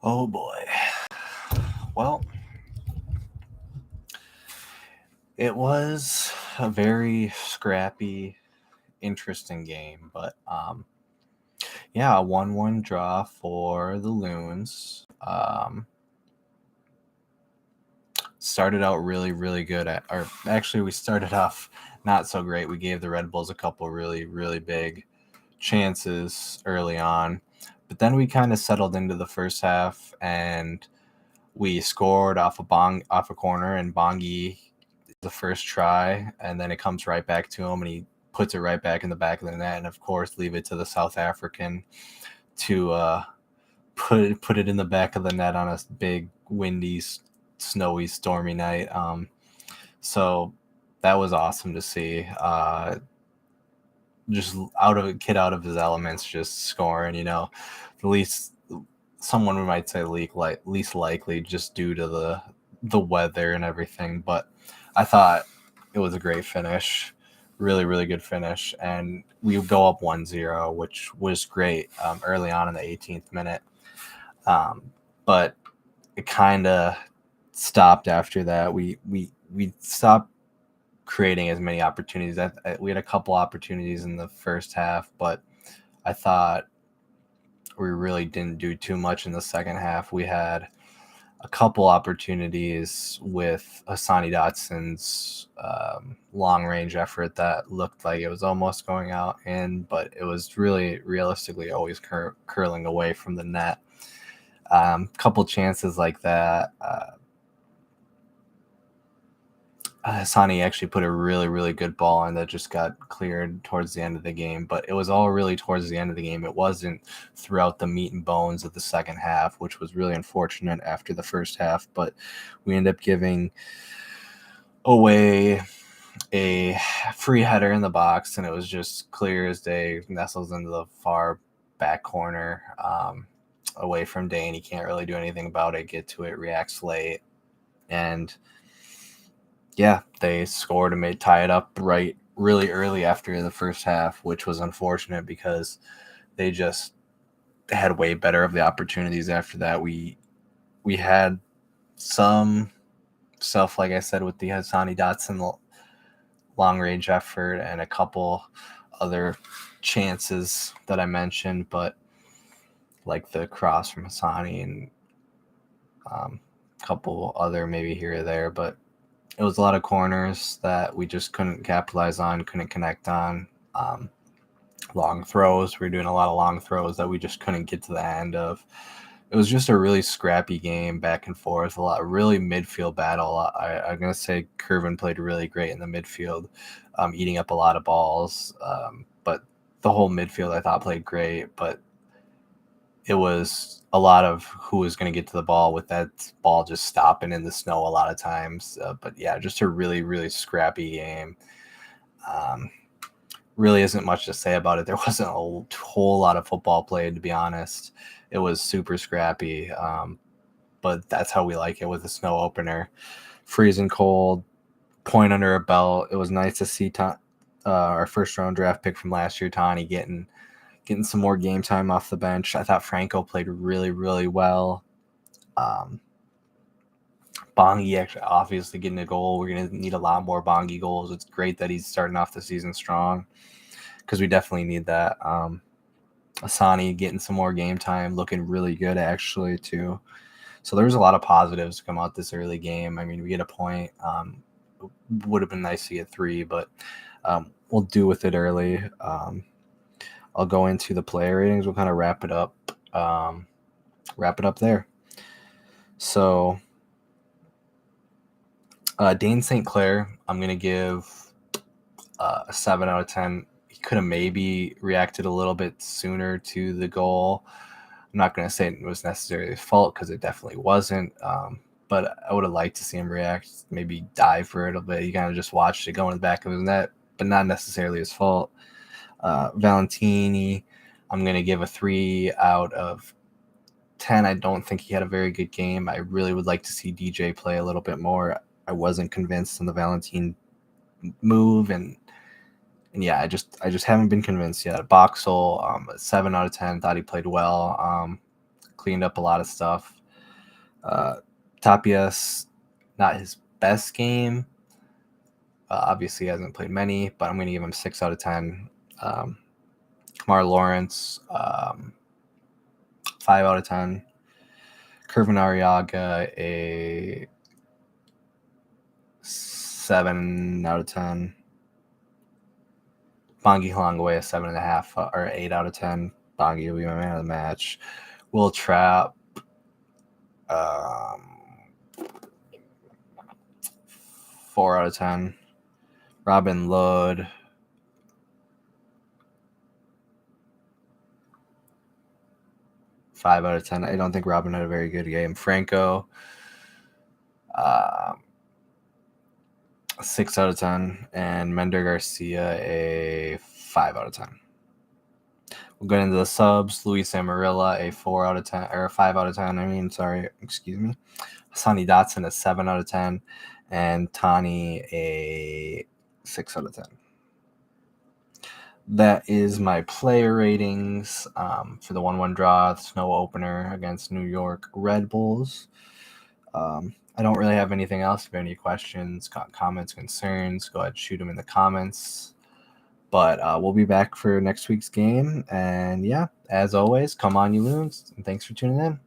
Oh boy. Well, it was a very scrappy, interesting game, but yeah, a 1-1 draw for the Loons. Started out really, really good or actually we started off not so great. We gave the Red Bulls a couple really, really big chances early on, but then we kind of settled into the first half and we scored off a corner, and Bongi the first try, and then it comes right back to him, and he puts it right back in the back of the net, and of course leave it to the South African to put it in the back of the net on a big windy, snowy, stormy night. So that was awesome to see. Just out of his elements, just scoring. The least someone we might say least likely just due to the weather and everything. But I thought it was a great finish, really, really good finish. And we go up 1-0, which was great early on in the 18th minute. But it kind of stopped after that. We stopped creating as many opportunities. We had a couple opportunities in the first half, but I thought we really didn't do too much in the second half. We had a couple opportunities with Hassani Dotson's long range effort that looked like it was almost going out in, but it was really realistically always curling away from the net. Couple chances like that. Hassani actually put a really, really good ball in that just got cleared towards the end of the game, but it was all really towards the end of the game. It wasn't throughout the meat and bones of the second half, which was really unfortunate after the first half, but we ended up giving away a free header in the box, and it was just clear as day, nestles into the far back corner away from Dane. He can't really do anything about it, get to it, reacts late, and yeah, they scored and tie it up right really early after the first half, which was unfortunate because they just had way better of the opportunities after that. We had some stuff, like I said, with the Hassani Dotson long range effort and a couple other chances that I mentioned, but like the cross from Hassani and a couple other maybe here or there, but it was a lot of corners that we just couldn't capitalize on, couldn't connect on. Long throws. We were doing a lot of long throws that we just couldn't get to the end of. It was just a really scrappy game, back and forth, a lot, really midfield battle. I'm going to say Curvin played really great in the midfield, eating up a lot of balls. But the whole midfield I thought played great, but it was a lot of who was going to get to the ball, with that ball just stopping in the snow a lot of times. But yeah, just a really, really scrappy game. Really isn't much to say about it. There wasn't a whole lot of football played, to be honest. It was super scrappy, but that's how we like it with a snow opener. Freezing cold, point under a belt. It was nice to see our first round draft pick from last year, Tani, getting some more game time off the bench. I thought Franco played really, really well. Bongi actually obviously getting a goal. We're going to need a lot more Bongi goals. It's great that he's starting off the season strong, because we definitely need that. Asani getting some more game time, looking really good actually too. So there's a lot of positives to come out this early game. I mean, we get a point. Would have been nice to get 3, but we'll do with it early. I'll go into the player ratings. We'll kind of wrap it up there. So Dane St. Clair, I'm going to give a 7 out of 10. He could have maybe reacted a little bit sooner to the goal. I'm not going to say it was necessarily his fault, because it definitely wasn't. But I would have liked to see him react, maybe dive for it a bit. He kind of just watched it go in the back of his net, but not necessarily his fault. Valentini, I'm going to give a 3 out of 10. I don't think he had a very good game. I really would like to see DJ play a little bit more. I wasn't convinced on the Valentine move, and yeah, I just haven't been convinced yet. Boxel, 7 out of 10. Thought he played well. cleaned up a lot of stuff. Tapias, not his best game. Obviously, he hasn't played many, but I'm going to give him 6 out of 10. Kamar Lawrence, 5 out of 10. Kervin Arriaga, a 7 out of 10. Bongi Halangaway, a 7.5 or 8 out of 10. Bongi will be my man of the match. Will Trapp, 4 out of 10. Robin Lod, 5 out of 10. I don't think Robin had a very good game. Franco, 6 out of 10. And Mender Garcia, a 5 out of 10. We'll get into the subs. Luis Amarilla, a 4 out of 10, or a 5 out of 10. Excuse me. Sonny Dotson, a 7 out of 10. And Tani, a 6 out of 10. That is my player ratings for the 1-1 draw, snow opener against New York Red Bulls. I don't really have anything else. If you have any questions, comments, concerns, go ahead and shoot them in the comments. But we'll be back for next week's game. And yeah, as always, come on, you loons. And thanks for tuning in.